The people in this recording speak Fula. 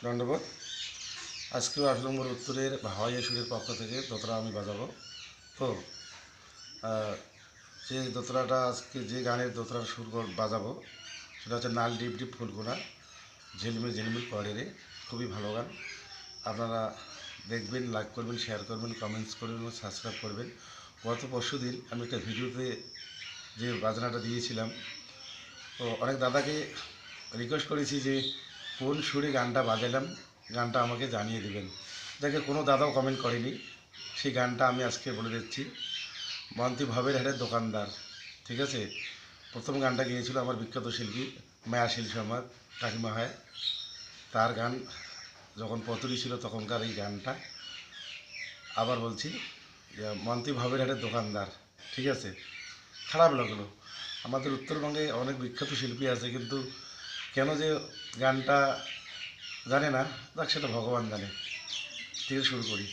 দণ্ডবোধ। আজকেও আসলাম উত্তরের হাওয়াইয়া সুরের পক্ষ থেকে দোতরা আমি বাজাবো। তো যে দোতরাটা আজকে যে গানের দোতরার সুর বাজাবো সেটা হচ্ছে নাল ডিপ ডিপ ফুলকোনা ঝিলমিল ঝিলমিল পড়ে রে। খুবই ভালো গান। আপনারা দেখবেন, লাইক করবেন, শেয়ার করবেন, কমেন্টস করবেন এবং সাবস্ক্রাইব করবেন। গত পরশু দিন আমি একটা ভিডিওতে যে বাজনাটা দিয়েছিলাম, তো অনেক দাদাকে রিকোয়েস্ট করেছি যে কোন সুরে গানটা বাজালাম, গানটা আমাকে জানিয়ে দেবেন। দেখে কোনো দাদাও কমেন্ট করেনি। সেই গানটা আমি আজকে বলে দিচ্ছি। মন্তি ভবের হাটের দোকানদার, ঠিক আছে। প্রথম গানটা গিয়েছিল আমার বিখ্যাত শিল্পী মায়াশিল শর্মার কাকিমা হয়, তার গান যখন পতুরি ছিল তখনকার এই গানটা। আবার বলছি যে মন্তি ভবের হাটের দোকানদার, ঠিক আছে। খারাপ লাগলো, আমাদের উত্তরবঙ্গে অনেক বিখ্যাত শিল্পী আছে, কিন্তু কেন যে গানটা জানে না, দেখ সেটা ভগবান জানে। ঠিক আছে, শুরু করি।